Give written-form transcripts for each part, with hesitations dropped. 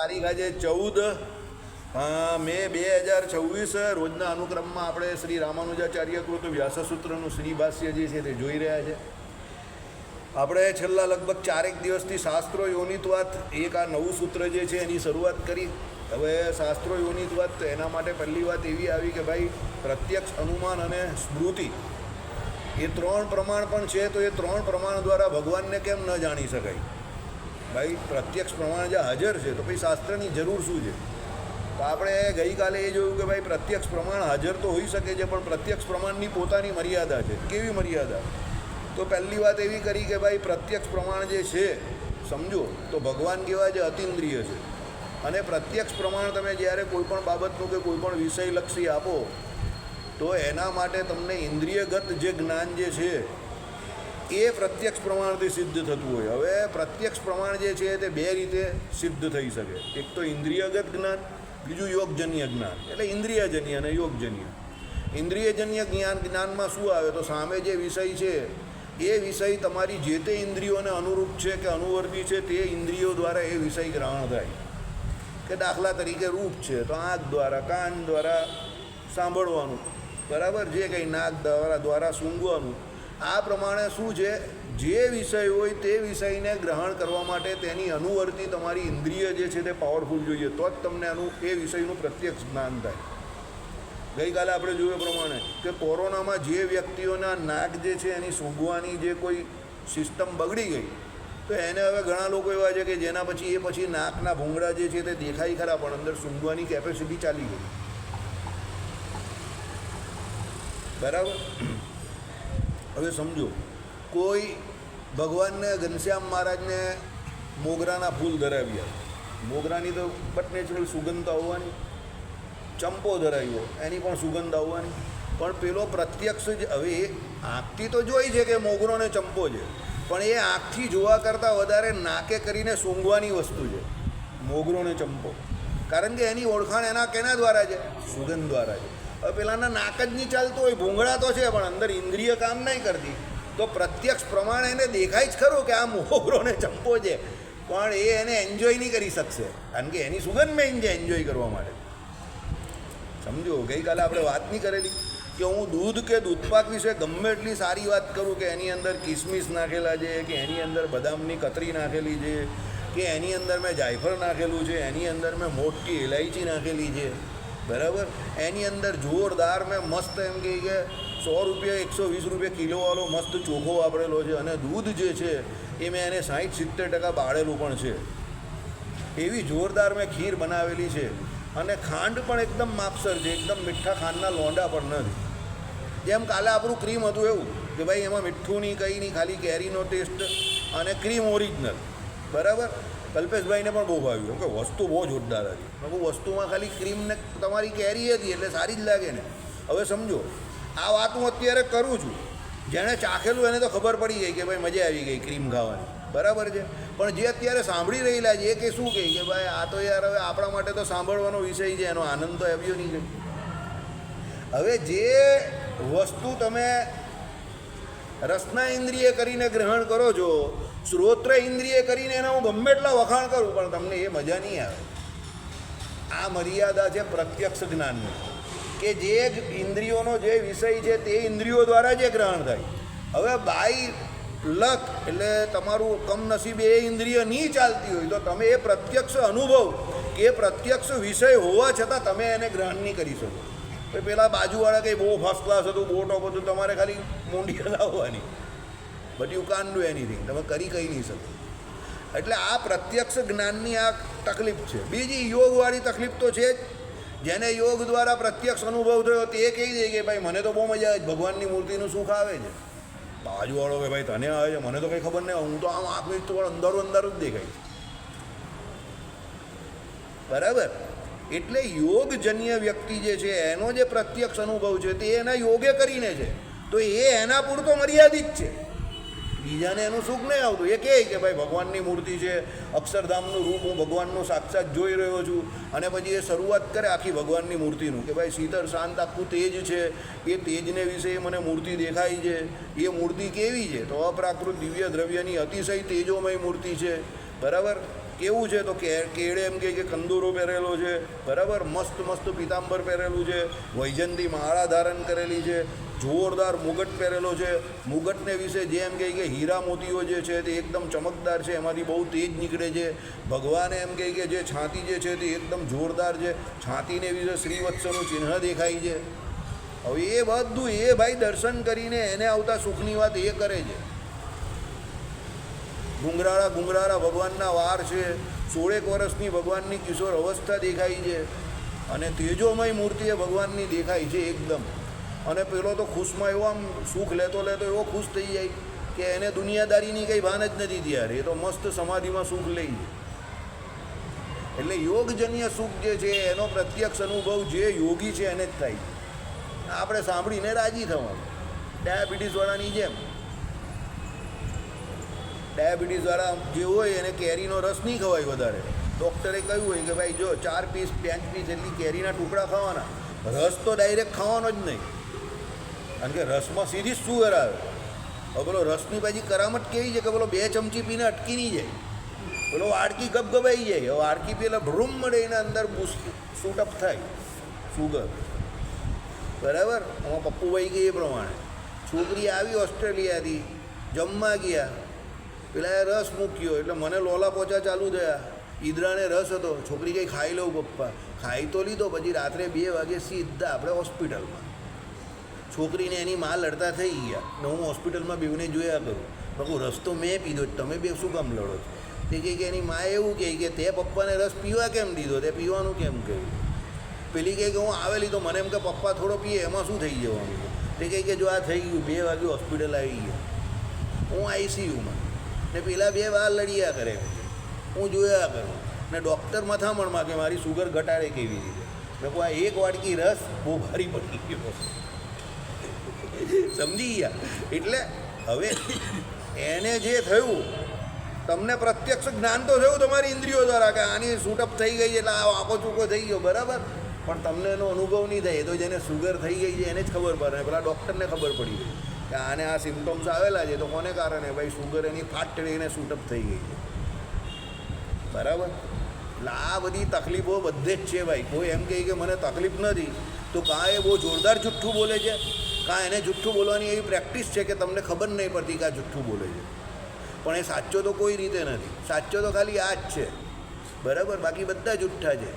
તારીખ આજે 14 મે 2026 રોજના અનુક્રમમાં આપણે શ્રી રામાનુજાચાર્ય કૃત વ્યાસસૂત્રનું શ્રી ભાષ્ય જે છે તે જોઈ રહ્યા છે. આપણે છેલ્લા લગભગ 4 દિવસથી શાસ્ત્રો યોનિત્વાત એક આ નવું સૂત્ર જે છે એની શરૂઆત કરી. હવે શાસ્ત્રો યોનિત્વાત એના માટે પહેલી વાત એવી આવી કે ભાઈ પ્રત્યક્ષ, અનુમાન અને સ્મૃતિ એ 3 પ્રમાણ પણ છે. તો એ 3 પ્રમાણ દ્વારા ભગવાનને કેમ ન જાણી શકાય? ભાઈ પ્રત્યક્ષ પ્રમાણ જે હાજર છે તો પછી શાસ્ત્રની જરૂર શું છે? તો આપણે ગઈકાલે એ જોયું કે ભાઈ પ્રત્યક્ષ પ્રમાણ હાજર તો હોઈ શકે છે, પણ પ્રત્યક્ષ પ્રમાણની પોતાની મર્યાદા છે. કેવી મર્યાદા? તો પહેલી વાત એવી કરી કે ભાઈ પ્રત્યક્ષ પ્રમાણ જે છે, સમજો તો ભગવાન કેવા જે અતિન્દ્રિય છે, અને પ્રત્યક્ષ પ્રમાણ તમે જ્યારે કોઈ પણ બાબતનું કે કોઈ પણ વિષયલક્ષી આપો તો એના માટે તમને ઇન્દ્રિયગત જે જ્ઞાન જે છે એ પ્રત્યક્ષ પ્રમાણથી સિદ્ધ થતું હોય. હવે પ્રત્યક્ષ પ્રમાણ જે છે તે 2 રીતે સિદ્ધ થઈ શકે. એક તો ઇન્દ્રિયગત જ્ઞાન, બીજું યોગજન્ય જ્ઞાન. એટલે ઇન્દ્રિયજન્ય અને યોગજન્ય. ઇન્દ્રિયજન્ય જ્ઞાનમાં શું આવે? તો સામે જે વિષય છે એ વિષય તમારી જે તે ઇન્દ્રિયોને અનુરૂપ છે કે અનુવર્તી છે તે ઇન્દ્રિયો દ્વારા એ વિષય ગ્રહણ થાય. કે દાખલા તરીકે રૂપ છે તો આંખ દ્વારા, કાન દ્વારા સાંભળવાનું, બરાબર, જે કંઈ નાક દ્વારા સૂંઘવાનું. આ પ્રમાણે શું છે, જે વિષય હોય તે વિષયને ગ્રહણ કરવા માટે તેની અનુવર્તી તમારી ઇન્દ્રિય જે છે તે પાવરફુલ જોઈએ, તો જ તમને એ વિષયનું પ્રત્યક્ષ જ્ઞાન થાય. ગઈકાલે આપણે જોયું પ્રમાણે કે કોરોનામાં જે વ્યક્તિઓના નાક જે છે એની સૂંઘવાની જે કોઈ સિસ્ટમ બગડી ગઈ, તો એને હવે ઘણા લોકો એવા છે કે જેના પછી નાકના ભૂંગળા જે છે તે દેખાય ખરા, પણ અંદર સૂંઘવાની કેપેસિટી ચાલી ગઈ. બરાબર. હવે સમજો કોઈ ભગવાનને ઘનશ્યામ મહારાજને મોગરાના ફૂલ ધરાવ્યા. મોગરાની તો બટ નેચરલ સુગંધ આવવાની. ચંપો ધરાવ્યો, એની પણ સુગંધ આવવાની. પણ પેલો પ્રત્યક્ષ જ, હવે એ આંખથી તો જોઈ છે કે મોગરો ને ચંપો છે, પણ એ આંખથી જોવા કરતાં વધારે નાકે કરીને સૂંઘવાની વસ્તુ છે મોગરો ને ચંપો. કારણ કે એની ઓળખાણ એના કેના દ્વારા છે? સુગંધ દ્વારા છે. હવે પેલાના નાક જ નહીં ચાલતું હોય, ભૂંગળા તો છે પણ અંદર ઇન્દ્રિય કામ નહીં કરતી, તો પ્રત્યક્ષ પ્રમાણે એને દેખાય જ ખરું કે આ મોગરો ને ચંપો છે, પણ એ એને એન્જોય નહીં કરી શકશે, કારણ કે એની સુગંધ મેં એન્જોય કરવા માટે. સમજો, ગઈકાલે આપણે વાત નહીં કરેલી કે હું દૂધ કે દૂધપાક વિશે ગમે એટલી સારી વાત કરું કે એની અંદર કિસમિસ નાખેલા છે, કે એની અંદર બદામની કતરી નાખેલી છે, કે એની અંદર મેં જાયફળ નાખેલું છે, એની અંદર મેં મોટી ઇલાયચી નાખેલી છે, બરાબર, એની અંદર જોરદાર મેં મસ્ત એમ કહે કે 100 રૂપિયા 120 રૂપિયા કિલોવાળો મસ્ત ચોખ્ખો વાપરેલો છે, અને દૂધ જે છે એ મેં એને 60-70% બાળેલું પણ છે, એવી જોરદાર મેં ખીર બનાવેલી છે, અને ખાંડ પણ એકદમ માપસર છે, એકદમ મીઠા ખાંડના લોંડા પણ નથી. જેમ કાલે આપણું ક્રીમ હતું એવું કે ભાઈ એમાં મીઠું નહીં, કંઈ નહીં, ખાલી કેરીનો ટેસ્ટ અને ક્રીમ ઓરિજિનલ, બરાબર. કલ્પેશભાઈને પણ બહુ ભાવ્યું કે વસ્તુ બહુ જોરદાર હતી. વસ્તુમાં ખાલી ક્રીમને તમારી કેરી હતી એટલે સારી જ લાગે ને. હવે સમજો, આ વાત હું અત્યારે કરું છું, જેણે ચાખેલું એને તો ખબર પડી ગઈ કે ભાઈ મજા આવી ગઈ ક્રીમ ખાવાની, બરાબર છે. પણ જે અત્યારે સાંભળી રહેલા છે એ કે શું કહે કે ભાઈ આ તો યાર હવે આપણા માટે તો સાંભળવાનો વિષય છે, એનો આનંદ તો આવ્યો નહીં કંઈ. હવે જે વસ્તુ તમે રસના ઇન્દ્રિય કરીને ગ્રહણ કરો છો, શ્રોત્ર ઇન્દ્રિય કરીને એના હું ગમે એટલા વખાણ કરું પણ તમને એ મજા નહીં આવે. આ મર્યાદા છે પ્રત્યક્ષ જ્ઞાનની, કે જે ઇન્દ્રિયોનો જે વિષય છે તે ઇન્દ્રિયો દ્વારા જે ગ્રહણ થાય. હવે બાય લક એટલે તમારું કમનસીબે એ ઇન્દ્રિય નહીં ચાલતી હોય તો તમે એ પ્રત્યક્ષ અનુભવ કે પ્રત્યક્ષ વિષય હોવા છતાં તમે એને ગ્રહણ નહીં કરી શકો. પેલા બાજુવાળા કંઈ બહુ ફર્સ્ટ ક્લાસ હતું, બહુ ટોપ હતું, તમારે ખાલી મૂંડી લાવવાની, બટ યુ કાન ડુ એનીથિંગ, તમે કરી કંઈ નહીં શકો. એટલે આ પ્રત્યક્ષ જ્ઞાનની આ તકલીફ છે. બીજી યોગવાળી તકલીફ તો છે જ. જેને યોગ દ્વારા પ્રત્યક્ષ અનુભવ થયો તે કહી દે કે ભાઈ મને તો બહુ મજા આવે, ભગવાનની મૂર્તિનું સુખ આવે છે. બાજુવાળો કે ભાઈ તને આવે છે, મને તો કંઈ ખબર નહીં, હું તો આમ આપીશ તો અંદર જ દેખાય, બરાબર. એટલે યોગજન્ય વ્યક્તિ જે છે એનો જે પ્રત્યક્ષ અનુભવ છે તે એના યોગે કરીને છે, તો એ એના પૂરતો મર્યાદિત છે. બીજાને એનું સુખ નહીં આવતું. એ કહે કે ભાઈ ભગવાનની મૂર્તિ છે, અક્ષરધામનું રૂપ હું ભગવાનનું સાક્ષાત જોઈ રહ્યો છું, અને પછી એ શરૂઆત કરે આખી ભગવાનની મૂર્તિનું કે ભાઈ શીતળ શાંત આખું તેજ છે, એ તેજને વિશે મને મૂર્તિ દેખાય છે. એ મૂર્તિ કેવી છે? તો અપ્રાકૃત દિવ્ય દ્રવ્યની અતિશય તેજોમય મૂર્તિ છે, બરાબર. કેવું છે તો કેળે એમ કે કંદોરો પહેરેલો છે, બરાબર, મસ્ત મસ્ત પિતાંબર પહેરેલું છે, વૈજંતી માળા ધારણ કરેલી છે, જોરદાર મુગટ પહેરેલો છે. મુગટને વિશે જે એમ કહે કે હીરા મોતીઓ જે છે તે એકદમ ચમકદાર છે, એમાંથી બહુ તેજ નીકળે છે. ભગવાને એમ કહે કે જે છાતી જે છે તે એકદમ જોરદાર છે, છાતીને વિશે શ્રીવત્સનું ચિહ્ન દેખાય છે. હવે એ બધું એ ભાઈ દર્શન કરીને એને આવતા સુખની વાત એ કરે છે. ઘુંઘરાળા ભગવાનના વાર છે, 16 વર્ષની ભગવાનની કિશોર અવસ્થા દેખાય છે, અને તેજોમય મૂર્તિએ ભગવાનની દેખાય છે એકદમ. અને પેલો તો ખુશમાં એવો આમ સુખ લેતો એવો ખુશ થઈ જાય કે એને દુનિયાદારીની કંઈ ભાન જ નથી ત્યારે, એ તો મસ્ત સમાધિમાં સુખ લે છે. એટલે યોગજન્ય સુખ જે છે એનો પ્રત્યક્ષ અનુભવ જે યોગી છે એને જ થાય. આપણે સાંભળીને રાજી થવાનું. ડાયાબિટીસવાળાની જેમ, ડાયાબિટીસવાળા જે હોય એને કેરીનો રસ નહીં ખવાય વધારે. ડૉક્ટરે કહ્યું હોય કે ભાઈ જો 4 પીસ 5 પીસ એટલી કેરીના ટુકડા ખાવાના, રસ તો ડાયરેક્ટ ખાવાનો જ નહીં, કારણ કે રસમાં સીધી જ સુગર આવે. હવે પેલો રસની પાછી કરામત કેવી છે કે પેલો 2 ચમચી પીને અટકી નહીં જાય, પેલો વાડકી ગબગબાઈ જાય. હવે વાડકી પેલા ભ્રૂમ મળે એના અંદર શૂટઅપ થાય સુગર, બરાબર. આમાં પપ્પુભાઈ કે એ પ્રમાણે છોકરી આવી ઓસ્ટ્રેલિયાથી, જમવા ગયા, પેલા રસ મૂક્યો એટલે મને લોલા પોચા ચાલુ થયા. ઈદરાને રસ હતો, છોકરી કંઈ ખાઈ લઉં પપ્પા, ખાઈ તો લીધો. પછી રાત્રે 2 વાગે સીધા આપણે હોસ્પિટલમાં. છોકરીને એની માં લડતા થઈ ગયા ને હું હોસ્પિટલમાં બેવને જોયા કરું. બાપુ રસ તો મેં પીધો, તમે બે શું કામ લડો છો? તે કહે કે એની માએ એવું કહે કે તે પપ્પાને રસ પીવા કેમ દીધો, તે પીવાનું કેમ કહ્યું? પેલી કહે કે હું આવેલી તો મને એમ કે પપ્પા થોડો પીએ, એમાં શું થઈ જવાનું? તે કહે કે જો આ થઈ ગયું, 2 વાગે હોસ્પિટલ આવી ગયા, હું આઈસીયુમાં, ને પેલા 2 વાર લડ્યા કરે, હું જોયા કરું. ને ડૉક્ટર મથામણમાં કે મારી સુગર ઘટાડે કેવી રીતે. મેં કહું આ 1 વાડકી રસ બહુ ભારી પડી ગયો, સમજી ગયા. એટલે હવે એને જે થયું, તમને પ્રત્યક્ષ જ્ઞાન તો થયું તમારી ઇન્દ્રિયો દ્વારા કે આની શૂટઅપ થઈ ગઈ એટલે આ આંખો ચૂકો થઈ ગયો, બરાબર, પણ તમને એનો અનુભવ નહીં થાય. એ તો જેને સુગર થઈ ગઈ છે એને જ ખબર પડે. પેલા ડૉક્ટરને ખબર પડી ગઈ કે આને આ સિમ્ટમ્સ આવેલા છે, તો કોને કારણે? ભાઈ સુગર એની ફાટડીને શૂટઅપ થઈ ગઈ છે, બરાબર. એટલે આ બધી તકલીફો બધે જ છે ભાઈ. કોઈ એમ કહે કે મને તકલીફ નથી તો કાં એ બહુ જોરદાર જુઠ્ઠું બોલે છે, કાં એને જુઠ્ઠું બોલવાની એવી પ્રેક્ટિસ છે કે તમને ખબર નહીં પડતી કે આ જુઠ્ઠું બોલે છે. પણ એ સાચો તો કોઈ રીતે નથી. સાચો તો ખાલી આ જ છે, બરાબર. બાકી બધા જુઠ્ઠા છે.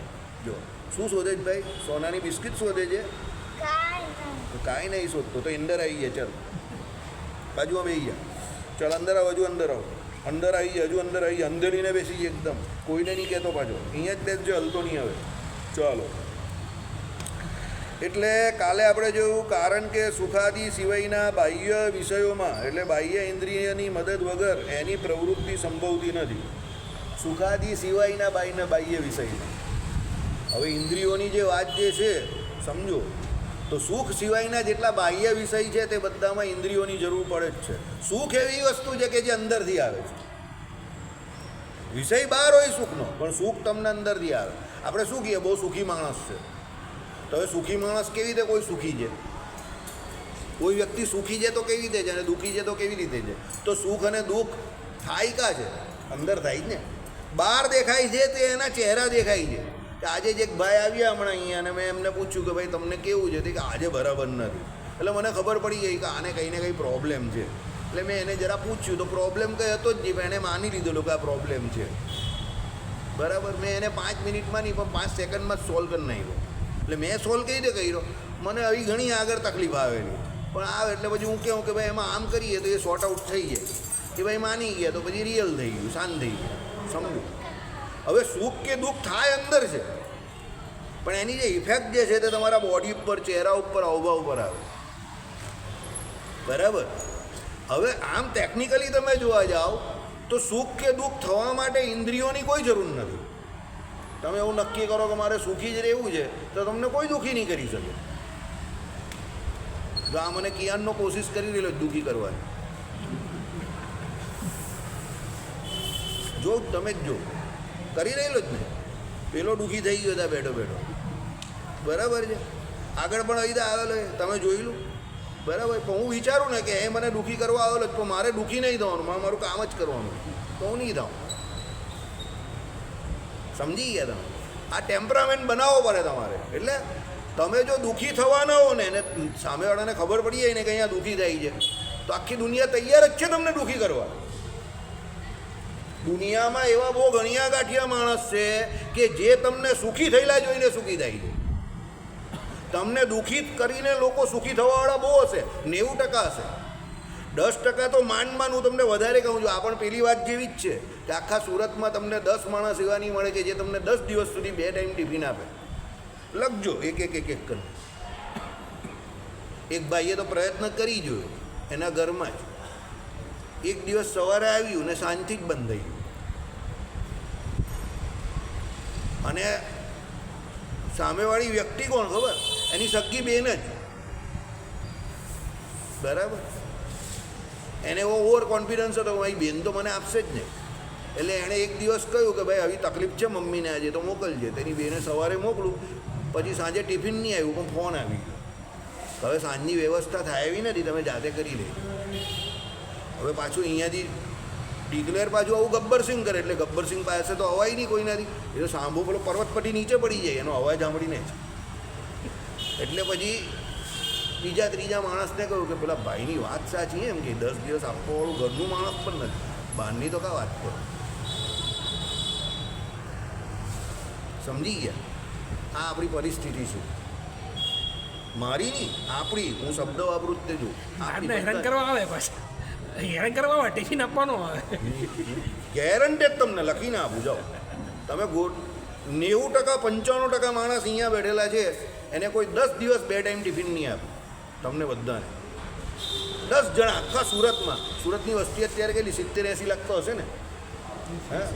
જો શું શોધે છે ભાઈ? સોનાની બિસ્કિટ શોધે છે? કાંઈ નહીં શોધતો તો અંદર આવી જાય. ચાલ બાજુમાં બેસી ગયા, ચાલ અંદર આવો, હજુ અંદર આવો, અંદર આવી જાય, હજુ અંદર આવી જાય. અંધેરીને બેસી જાય એકદમ, કોઈને નહીં કહેતો પાછો, અહીંયા જ બેસજો, હલતો નહીં હવે. ચાલો, એટલે કાલે આપણે જોયું કારણ કે સુખાદી સિવાયના બાહ્ય વિષયોમાં, એટલે બાહ્ય ઇન્દ્રિયની મદદ વગર એની પ્રવૃત્તિ સંભવતી નથી. સુખાદી સિવાયના બાહ્ય વિષયમાં. હવે ઇન્દ્રિયોની જે વાત જે છે સમજો તો સુખ સિવાયના જેટલા બાહ્ય વિષય છે તે બધામાં ઇન્દ્રિયોની જરૂર પડે જ છે. સુખ એવી વસ્તુ છે કે જે અંદરથી આવે છે. વિષય બહાર હોય સુખનો, પણ સુખ તમને અંદરથી આવે. આપણે શું કહીએ? બહુ સુખી માણસ છે. તો હવે સુખી માણસ કેવી રીતે કોઈ સુખી છે? કોઈ વ્યક્તિ સુખી છે તો કેવી રીતે છે અને દુઃખી છે તો કેવી રીતે છે? તો સુખ અને દુઃખ થાય કા છે? અંદર થાય જ ને. બહાર દેખાય છે તે એના ચહેરા દેખાય છે. કે આજે જે એક ભાઈ આવ્યા હમણાં અહીંયા અને મેં એમને પૂછ્યું કે ભાઈ તમને કેવું છે? કે આજે બરાબર નથી. એટલે મને ખબર પડી ગઈ કે આને કંઈ ને કંઈ પ્રોબ્લેમ છે. એટલે મેં એને જરા પૂછ્યું તો પ્રોબ્લેમ કંઈ હતો જ નહીં, પણ એને માની લીધેલો કે આ પ્રોબ્લેમ છે, બરાબર. મેં એને 5 મિનિટમાં નહીં પણ 5 સેકન્ડમાં જ સોલ્વ કરી નાખ્યો. એટલે મેં સોલ્વ કઈ રીતે કર્યો? મને આવી ઘણી આગળ તકલીફ આવેલી, પણ આવે એટલે પછી હું કહું કે ભાઈ એમાં આમ કરીએ તો એ સોર્ટ આઉટ થઈ જાય. કે ભાઈ માની ગયા તો પછી રિયલ થઈ ગયું, શાંત થઈ ગયું, સમજો. હવે સુખ કે દુઃખ થાય અંદર છે, પણ એની જે ઇફેક્ટ જે છે તે તમારા બોડી ઉપર, ચહેરા ઉપર, હાવભાવ ઉપર આવે, બરાબર. હવે આમ ટેકનિકલી તમે જોવા જાઓ તો સુખ કે દુઃખ થવા માટે ઇન્દ્રિયોની કોઈ જરૂર નથી. તમે એવું નક્કી કરો કે મારે સુખી જ રહેવું છે તો તમને કોઈ દુઃખી નહીં કરી શકે. જો આ મને કિયાનનો કોશિશ કરી રહેલો દુઃખી કરવાની, જો તમે જ જો કરી રહેલો જ ને. પેલો દુઃખી થઈ ગયો હતા બેઠો બેઠો, બરાબર છે. આગળ પણ અહીં આવેલો તમે જોઈ લો, બરાબર. પણ હું વિચારું ને કે એ મને દુઃખી કરવા આવેલો, તો મારે દુઃખી નહીં થવાનું, મારું કામ જ કરવાનું, તો હું નહીં થાઉં. સમજી ગયા તમે? આ ટેમ્પરામેન્ટ બનાવવો પડે તમારે. એટલે તમે જો દુઃખી થવાના હો ને એને સામેવાળાને ખબર પડી જાય ને કે અહીંયા દુઃખી થાય છે, તો આખી દુનિયા તૈયાર જ છે તમને દુઃખી કરવા. દુનિયામાં એવા બહુ ગણ્યા ગાંઠિયા માણસ છે કે જે તમને સુખી થયેલા જોઈને સુખી થાય છે. તમને દુઃખી કરીને લોકો સુખી થવાવાળા બહુ હશે, 90% હશે. 10% તો માંડ હું તમને વધારે કહું છું. આ પણ પેલી વાત જેવી જ છે કે આખા સુરતમાં તમને 10 માણસ એવા નહીં મળે કે જે તમને 10 દિવસ સુધી 2 ટાઈમ ટિફિન આપે. લખજો એક કરીને. એક ભાઈએ તો પ્રયત્ન કરી જોયો એના ઘરમાં જ. એક દિવસ સવારે આવ્યું ને સાંજથી જ બંધ થઈ ગયું. અને સામેવાળી વ્યક્તિ કોણ ખબર? એની સગી બેન જ. બરાબર. એને એવો ઓવર કોન્ફિડન્સ હતો, મારી બેન તો મને આપશે જ નહીં. એટલે એણે એક દિવસ કહ્યું કે ભાઈ આવી તકલીફ છે મમ્મીને આજે, તો મોકલજે. તેની બેને સવારે મોકલું, પછી સાંજે ટિફિન નહીં આવ્યું પણ ફોન આવી ગયો. હવે સાંજની વ્યવસ્થા થાય એવી નથી, તમે જાતે કરી લે. હવે પાછું અહીંયાથી ડિક્લેર પાછું આવું ગબ્બરસિંહ કરે, એટલે ગબ્બરસિંહ પાસે તો અવાય નહીં કોઈ નથી. એ તો સાંભળો પેલો પર્વત પટી નીચે પડી જાય એનો અવાજ સાંભળીને જ. એટલે પછી બીજા ત્રીજા માણસને કહ્યું કે પેલા ભાઈની વાત સાચી એમ કે 10 દિવસ આપવાવાળું ઘરનું માણસ પણ નથી, બહારની તો કા વાત કરો. સમજી ગયા? આ આપણી પરિસ્થિતિ છે, મારી નહીં આપણી. હું શબ્દ વાપરું જ તે જો હેરાન કરવા આવે, પાછા હેરાન કરવા આવે, ટિફિન આપવાનો આવે. ગેરંટેડ તમને લખીને આપું. જાઓ તમે 90% 95% માણસ અહીંયા બેઠેલા છે એને કોઈ 10 દિવસ 2 ટાઈમ ટિફિન નહીં આપે તમને બધાને. 10 જણા આખા સુરતમાં. સુરતની વસ્તી અત્યારે કેટલી 70-80 લાખ તો હશે ને? હા,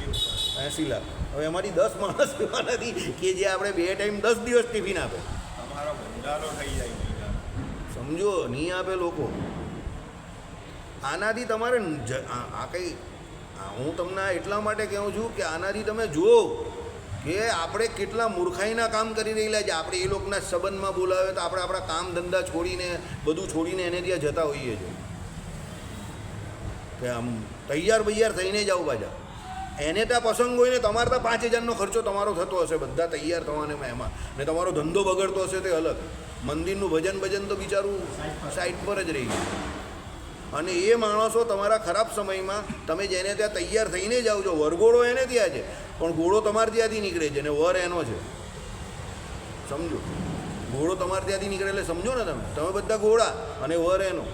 80 લાખ. હવે એમાંથી 10 માણસ એવા નથી કે જે આપણે 2 ટાઈમ 10 દિવસ ટિફિન આપે. સમજો, નહીં આપે લોકો. આનાથી તમારે આ કંઈ હું તમને એટલા માટે કહું છું કે આનાથી તમે જુઓ કે આપણે કેટલા મૂર્ખાઈના કામ કરી રહેલા છે. આપણે એ લોકોના સંબંધમાં બોલાવે તો આપણે આપણા કામ ધંધા છોડીને બધું છોડીને એને ત્યાં જતા હોઈએ છીએ કે આમ તૈયાર થઈને જાઓ પાછા. એને ત્યાં પસંદ હોય ને તમારે ત્યાં 5,000નો ખર્ચો તમારો થતો હશે બધા તૈયાર થવાને એમાં, ને તમારો ધંધો બગડતો હશે તે અલગ. મંદિરનું ભજન તો બિચારું સાઈડ પર જ રહી ગયું. અને એ માણસો તમારા ખરાબ સમયમાં તમે જેને ત્યાં તૈયાર થઈને જાઓ છો, વરઘોડો એને ત્યાં છે પણ ઘોડો તમારે ત્યાંથી નીકળે છે ને વર એનો છે. સમજો, ઘોડો તમારે ત્યાંથી નીકળે એટલે સમજો ને તમે બધા ઘોડા અને વર એનો.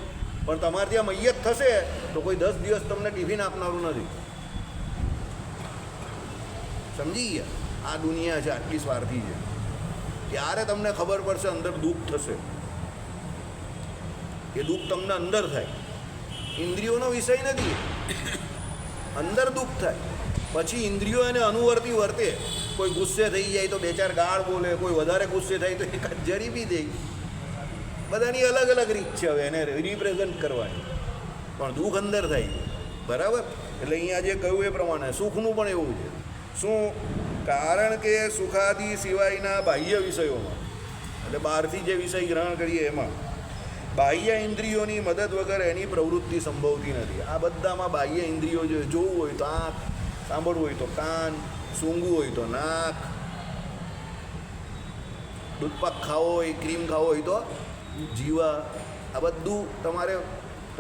પણ તમારે ત્યાં મૈયત થશે તો કોઈ 10 દિવસ તમને ટિફિન આપનારું નથી. સમજી ગયા? આ દુનિયા છે, આટલી સ્વાર્થી છે. ત્યારે તમને ખબર પડશે અંદર દુઃખ થશે. એ દુઃખ તમને અંદર થાય, ઇન્દ્રિયોનો વિષય નથી. અંદર દુઃખ થાય, પછી ઇન્દ્રિયો એને અનુવર્તી વર્તે. કોઈ ગુસ્સે થઈ જાય તો 2-4 ગાળ બોલે, કોઈ વધારે ગુસ્સે થાય તો એકાદ જરી બી દે. બધાની અલગ અલગ રીત છે હવે એને રિપ્રેઝન્ટ કરવાની, પણ દુઃખ અંદર થાય. બરાબર? એટલે અહીંયા જે કહ્યું એ પ્રમાણે સુખનું પણ એવું છે. શું? કારણ કે સુખાદી સિવાયના બાહ્ય વિષયોમાં, એટલે બહારથી જે વિષય ગ્રહણ કરીએ એમાં બાહ્ય ઇન્દ્રિયોની મદદ વગર એની પ્રવૃત્તિ સંભવતી નથી. આ બધામાં બાહ્ય ઇન્દ્રિયો જોવું હોય તો આંખ, સાંભળવું હોય તો કાન, સૂંઘવું હોય તો નાક, દૂધપાક ખાવો હોય, ક્રીમ ખાવો હોય તો જીવા. આ બધું તમારે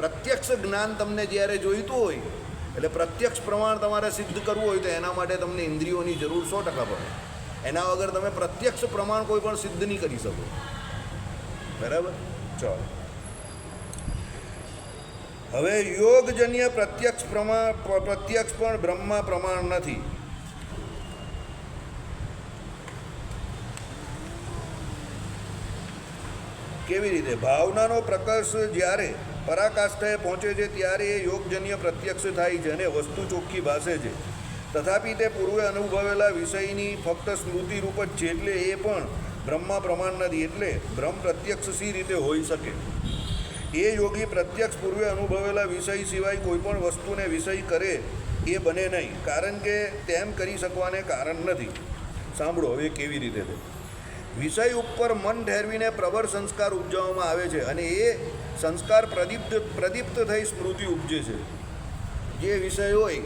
પ્રત્યક્ષ જ્ઞાન તમને જ્યારે જોઈતું હોય, એટલે પ્રત્યક્ષ પ્રમાણ તમારે સિદ્ધ કરવું હોય તો એના માટે તમને ઇન્દ્રિયોની જરૂર 100% પડે. એના વગર તમે પ્રત્યક્ષ પ્રમાણ કોઈ પણ સિદ્ધ નહીં કરી શકો. બરાબર? ચાલો, હવે યોગજન્ય પ્રત્યક્ષ પણ બ્રહ્મા પ્રમાણ નથી. કેવી રીતે? ભાવનાનો પ્રકર્ષ જ્યારે પરાકાષ્ઠાએ પહોંચે છે ત્યારે એ યોગજન્ય પ્રત્યક્ષ થાય છે અને વસ્તુ ચોખ્ખી ભાસે છે. તથાપિ તે પૂર્વે અનુભવેલા વિષયની ફક્ત સ્મૃતિ રૂપ જ છે, એટલે એ પણ બ્રહ્મા પ્રમાણ નથી. એટલે બ્રહ્મ પ્રત્યક્ષ સી રીતે હોઈ શકે? એ યોગી પ્રત્યક્ષ પૂર્વે અનુભવેલા વિષય સિવાય કોઈ પણ વસ્તુને વિષય કરે એ બને નહીં, કારણ કે તેમ કરી શકવાને કારણ નથી. સાંભળો હવે કેવી રીતે તે વિષય ઉપર મન ઠેરવીને પ્રબળ સંસ્કાર ઉપજાવવામાં આવે છે અને એ સંસ્કાર પ્રદીપ્ત થઈ સ્મૃતિ ઉપજે છે. જે વિષય હોય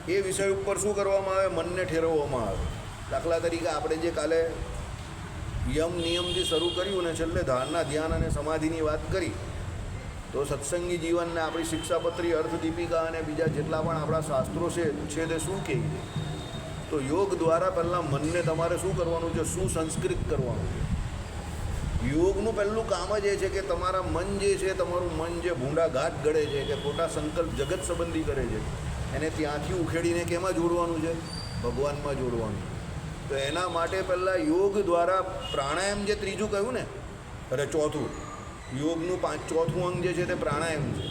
એ વિષય ઉપર શું કરવામાં આવે? મનને ઠેરવવામાં આવે. દાખલા તરીકે આપણે જે કાલે યમ નિયમથી શરૂ કર્યું ને છેલ્લે ધારણા ધ્યાન અને સમાધિની વાત કરી, તો સત્સંગી જીવનને આપણી શિક્ષાપત્રી અર્થદીપિકા અને બીજા જેટલા પણ આપણા શાસ્ત્રો છે તે શું કહે છે? તો યોગ દ્વારા પહેલાં મનને તમારે શું કરવાનું છે? સુસંસ્કૃત કરવાનું છે. યોગનું પહેલું કામ જ એ છે કે તમારા મન જે છે, તમારું મન જે ભૂંડા ઘાટ ગળે છે, કે ખોટા સંકલ્પ જગત સંબંધી કરે છે, એને ત્યાંથી ઉખેડીને કેમાં જોડવાનું છે? ભગવાનમાં જોડવાનું. તો એના માટે પહેલાં યોગ દ્વારા પ્રાણાયામ જે ત્રીજું કહ્યું ને, ચોથું યોગનું ચોથું અંગ જે છે તે પ્રાણાયામ છે.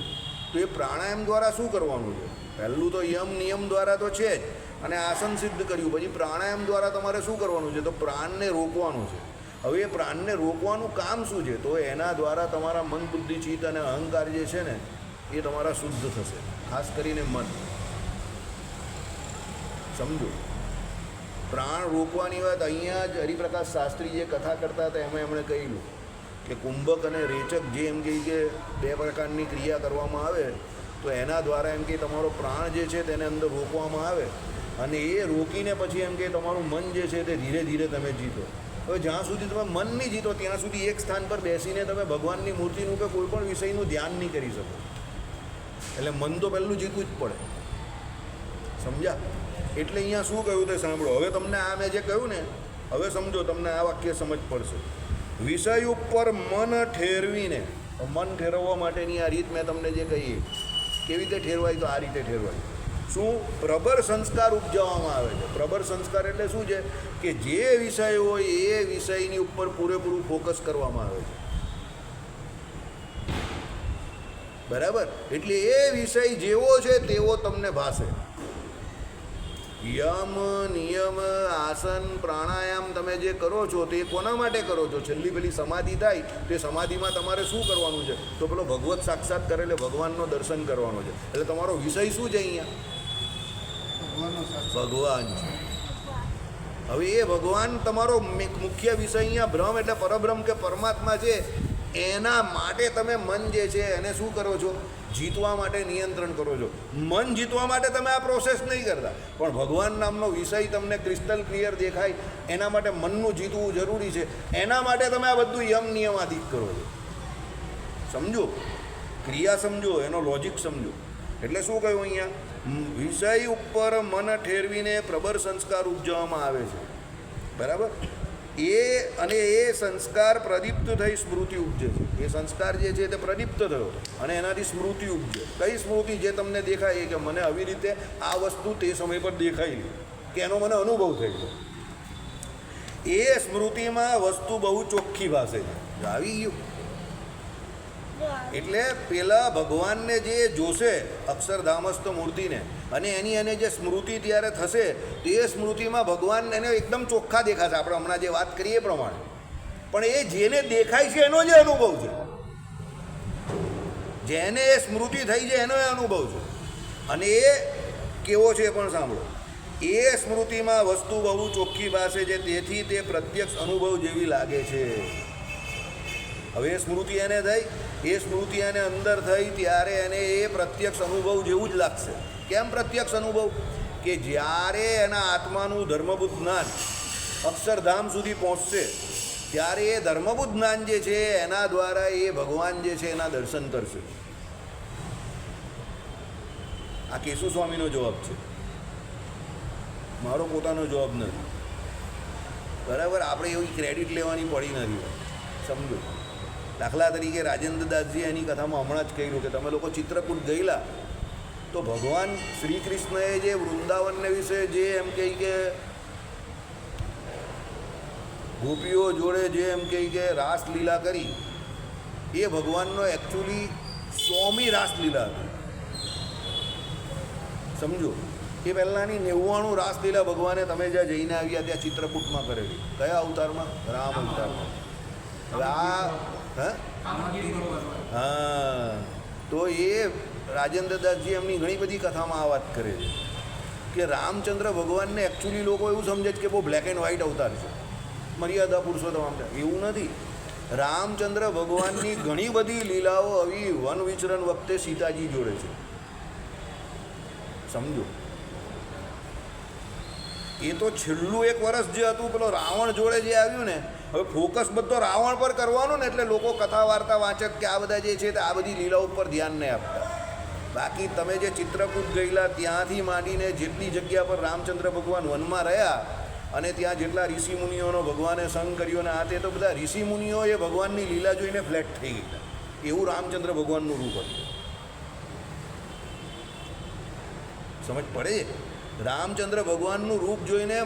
તો એ પ્રાણાયામ દ્વારા શું કરવાનું છે? પહેલું તો યમ નિયમ દ્વારા તો છે જ, અને આસન સિદ્ધ કર્યું. પછી પ્રાણાયામ દ્વારા તમારે શું કરવાનું છે? તો પ્રાણને રોકવાનું છે. હવે એ પ્રાણને રોકવાનું કામ શું છે? તો એના દ્વારા તમારા મન બુદ્ધિ ચિત્ત અને અહંકાર જે છે ને એ તમારા શુદ્ધ થશે, ખાસ કરીને મન. સમજો, પ્રાણ રોકવાની વાત અહીંયા જ હરિપ્રકાશ શાસ્ત્રી જે કથા કરતા હતા એમાં એમણે કહેલું કે કુંભક અને રેચક જે એમ કહે કે બે પ્રકારની ક્રિયા કરવામાં આવે, તો એના દ્વારા એમ કે તમારો પ્રાણ જે છે તેને અંદર રોકવામાં આવે, અને એ રોકીને પછી એમ કે તમારું મન જે છે તે ધીરે ધીરે તમે જીતો. હવે જ્યાં સુધી તમે મન નહીં જીતો ત્યાં સુધી એક સ્થાન પર બેસીને તમે ભગવાનની મૂર્તિનું કે કોઈ પણ વિષયનું ધ્યાન નહીં કરી શકો. એટલે મન તો પહેલું જીતવું જ પડે. સમજ્યા? એટલે અહીંયા શું કહ્યું તે સાંભળો. હવે તમને આ મેં જે કહ્યું ને, હવે સમજો, તમને આ વાક્ય સમજ પડશે. વિષય ઉપર મન ઠેરવીને, મન ઠેરવવા માટેની આ રીત મેં તમને જે કહી, કેવી રીતે ઠેરવાય? તો આ રીતે ઠેરવાય. શું? પ્રબળ સંસ્કાર ઉપજાવવામાં આવે છે. પ્રબળ સંસ્કાર એટલે શું છે? કે જે વિષય હોય એ વિષયની ઉપર પૂરેપૂરું ફોકસ કરવામાં આવે છે. બરાબર? એટલે એ વિષય જેવો છે તેવો તમને ભાષે. યમ નિયમ આસન પ્રાણાયામ તમે જે કરો છો તે કોના માટે કરો છો? છેલ્લી પેલી સમાધિ થાય તે સમાધિમાં તમારે શું કરવાનું છે? તો પેલો ભગવત સાક્ષાત કરે એટલે ભગવાનનો દર્શન કરવાનો છે. એટલે તમારો વિષય શું છે અહીંયા? ભગવાન છે. હવે એ ભગવાન તમારો મુખ્ય વિષય અહીંયા બ્રહ્મ એટલે પરબ્રહ્મ કે પરમાત્મા છે. એના માટે તમે મન જે છે એને શું કરો છો? જીતવા માટે નિયંત્રણ કરો છો. મન જીતવા માટે તમે આ પ્રોસેસ નહીં કરતા, પણ ભગવાન નામનો વિષય તમને ક્રિસ્ટલ ક્લિયર દેખાય એના માટે મનનું જીતવું જરૂરી છે. એના માટે તમે આ બધું યમ નિયમાદિક કરો છો. સમજો, ક્રિયા સમજો, એનો લોજિક સમજો. એટલે શું કહ્યું અહીંયા? વિષય ઉપર મન ઠેરવીને પ્રબળ સંસ્કાર ઉપજાવવામાં આવે છે. બરાબર? અને એ સંસ્કાર પ્રદીપ્ત થઈ સ્મૃતિ ઉપજે છે. એ સંસ્કાર જે છે તે પ્રદીપ્ત થયો અને એનાથી સ્મૃતિ ઉપજે. કઈ સ્મૃતિ? જે તમને દેખાય કે મને આવી રીતે આ વસ્તુ તે સમય પર દેખાયેલી, કે એનો મને અનુભવ થઈ ગયો. એ સ્મૃતિમાં વસ્તુ બહુ ચોખ્ખી ભાષે છે. આવી ગયું એટલે પેલા ભગવાનને જે જોશે અક્ષરધામસ્થ મૂર્તિને, અને એને જે સ્મૃતિ ત્યારે થશે તે સ્મૃતિમાં ભગવાન એને એકદમ ચોખ્ખા દેખાશે. આપણે હમણાં જે વાત કરીએ એ પ્રમાણે. પણ એ જેને દેખાય છે એનો જે અનુભવ છે, જેને એ સ્મૃતિ થઈ છે એનો એ અનુભવ છે. અને એ કેવો છે પણ સાંભળો. એ સ્મૃતિમાં વસ્તુ બહુ ચોખ્ખી ભાષે છે, તેથી તે પ્રત્યક્ષ અનુભવ જેવી લાગે છે. હવે એ સ્મૃતિ એને થઈ, એ સ્મૃતિ એને અંદર થઈ ત્યારે એને એ પ્રત્યક્ષ અનુભવ જેવું જ લાગશે. કેમ પ્રત્યક્ષ અનુભવ? કે જ્યારે એના આત્માનું ધર્મભૂત જ્ઞાન અક્ષરધામ સુધી પહોંચશે ત્યારે એ ધર્મભૂત જ્ઞાન જે છે એના દ્વારા એ ભગવાન જે છે એના દર્શન કરશે. આ કેશુ સ્વામીનો જવાબ છે, મારો પોતાનો જવાબ નથી. બરાબર? આપણે એવી ક્રેડિટ લેવાની પડી નથી. સમજો, દાખલા તરીકે રાજેન્દ્રદાસજી એની કથામાં હમણાં જ કહ્યું કે તમે લોકો ચિત્રકૂટ ગયેલા તો ભગવાન શ્રી કૃષ્ણએ જે વૃંદાવનને વિશે જે એમ કહી કે ગોપીઓ જોડે જે એમ કહી કે રાસલીલા કરી, એ ભગવાનનો એકચ્યુઅલી 100મી રાસલીલા હતી. સમજો, એ પહેલાંની 99 રાસલીલા ભગવાને તમે જ્યાં જઈને આવ્યા ત્યાં ચિત્રકૂટમાં કરેલી. કયા અવતારમાં? રામ અવતારમાં. હવે હા, તો એ રાજેન્દ્રદાસજી એમની ઘણી બધી કથામાં આ વાત કરે છે કે રામચંદ્ર ભગવાનને એકચ્યુઅલી લોકો એવું સમજે છે કે બહુ બ્લેક એન્ડ વ્હાઇટ અવતાર છે, મર્યાદા પુરુષોત્તમ અવતાર. એવું નથી. રામચંદ્ર ભગવાનની ઘણી બધી લીલાઓ આવી વન વિચરણ વખતે સીતાજી જોડે છે. સમજો, એ તો છેલ્લું એક વર્ષ જે હતું પેલો રાવણ જોડે જે આવ્યું ને, હવે ફોકસ બધો રાવણ પર કરવાનું ને એટલે લોકો કથા વાર્તા વાંચક કે આ બધા જે છે તે આ બધી લીલા ઉપર ધ્યાન નહીં આપતા. બાકી તમે જે ચિત્રકૂટ ગયેલા ત્યાંથી માંડીને જેટલી જગ્યા પર રામચંદ્ર ભગવાન વનમાં રહ્યા અને ત્યાં જેટલા ઋષિમુનિઓનો ભગવાને સંગ કર્યો ને આ તે તો બધા ઋષિમુનિઓ એ ભગવાનની લીલા જોઈને ફ્લેટ થઈ ગયેલા. એવું રામચંદ્ર ભગવાનનું રૂપ હતું. સમજ પડે? રામચંદ્ર ભગવાનનું રૂપ જોઈને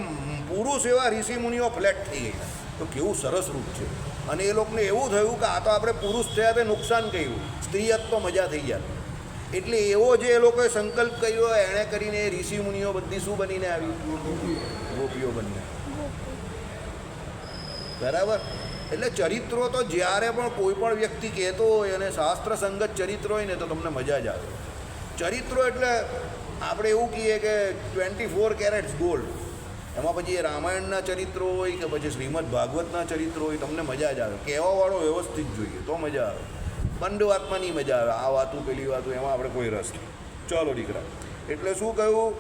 પુરુષ એવા ઋષિમુનિઓ ફ્લેટ થઈ ગયેલા. તો કેવું સરસ રૂપ છે. અને એ લોકોને એવું થયું કે આ તો આપણે પુરુષ થયા તે નુકસાન કર્યું, સ્ત્રીયત તો મજા થઈ જાય. એટલે એવો જે એ લોકોએ સંકલ્પ કર્યો એણે કરીને એ ઋષિમુનિઓ બધી શું બનીને આવી? ગોપીઓ બનીને. બરાબર? એટલે ચરિત્રો તો જ્યારે પણ કોઈ પણ વ્યક્તિ કહેતો હોય અને શાસ્ત્ર સંગત ચરિત્ર હોય ને તો તમને મજા જ આવે. ચરિત્રો એટલે આપણે એવું કહીએ કે 24 કેરેટ્સ ગોલ્ડ. એમાં પછી એ રામાયણના ચરિત્રો હોય કે પછી શ્રીમદ ભાગવતના ચરિત્રો હોય, તમને મજા જ આવે. કહેવાવાળો વ્યવસ્થિત જોઈએ તો મજા આવે. બંધ વાતમાં નહીં મજા આવે. આ વાતું પેલી વાતું એમાં આપણે કોઈ રસ નહીં. ચાલો દીકરા, એટલે શું કહ્યું?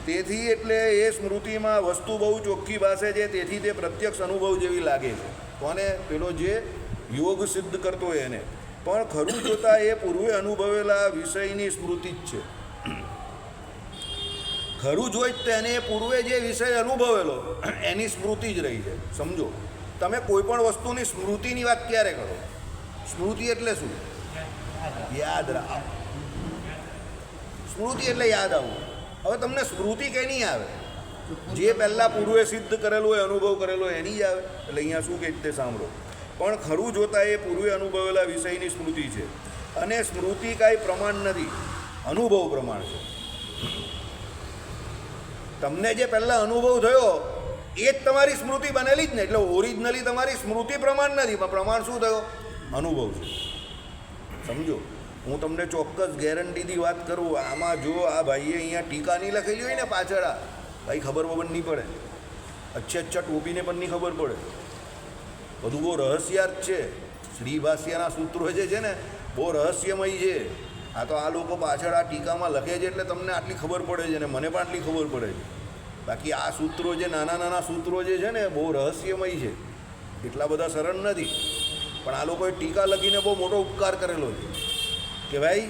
તેથી એટલે એ સ્મૃતિમાં વસ્તુ બહુ ચોખ્ખી ભાષે છે, તેથી તે પ્રત્યક્ષ અનુભવ જેવી લાગે છે. કોને? પેલો જે યોગ સિદ્ધ કરતો હોય એને. પણ ખરું જોતાં એ પૂર્વે અનુભવેલા વિષયની સ્મૃતિ જ છે. ખરું જોઈ તેને પૂર્વે જે વિષય અનુભવેલો એની સ્મૃતિ જ રહી છે. સમજો, તમે કોઈ પણ વસ્તુની સ્મૃતિની વાત ક્યારે કરો? સ્મૃતિ એટલે શું? યાદ રાખ. સ્મૃતિ એટલે યાદ આવવું. હવે તમને સ્મૃતિ કેની આવે? જે પહેલાં પૂર્વે સિદ્ધ કરેલું હોય, અનુભવ કરેલો હોય એની જ આવે. એટલે અહીંયા શું કહે તે સાંભળો. પણ ખરું જોતાં એ પૂર્વે અનુભવેલા વિષયની સ્મૃતિ છે. અને સ્મૃતિ કાંઈ પ્રમાણ નથી, અનુભવ પ્રમાણ છે. તમને જે પહેલાં અનુભવ થયો એ જ તમારી સ્મૃતિ બનેલી જ ને. એટલે ઓરિજિનલી તમારી સ્મૃતિ પ્રમાણ નથી, પણ પ્રમાણ શું થયો? અનુભવ છે. સમજો, હું તમને ચોક્કસ ગેરંટીથી વાત કરું, આમાં જો આ ભાઈએ અહીંયા ટીકા નહીં લખેલી હોય ને પાછળ, આ ભાઈ ખબર પણ નહીં પડે. અચ્છા ટોપીને પણ નહીં ખબર પડે. બધું બહુ રહસ્યાર્થ છે. શ્રીભાષ્યના સૂત્રો જે છે ને બહુ રહસ્યમય છે. આ તો આ લોકો પાછળ આ ટીકામાં લખે છે એટલે તમને આટલી ખબર પડે છે ને મને પણ આટલી ખબર પડે છે. બાકી આ સૂત્રો જે નાના નાના સૂત્રો જે છે ને બહુ રહસ્યમય છે, એટલા બધા સરળ નથી. પણ આ લોકોએ ટીકા લખીને બહુ મોટો ઉપકાર કરેલો છે કે ભાઈ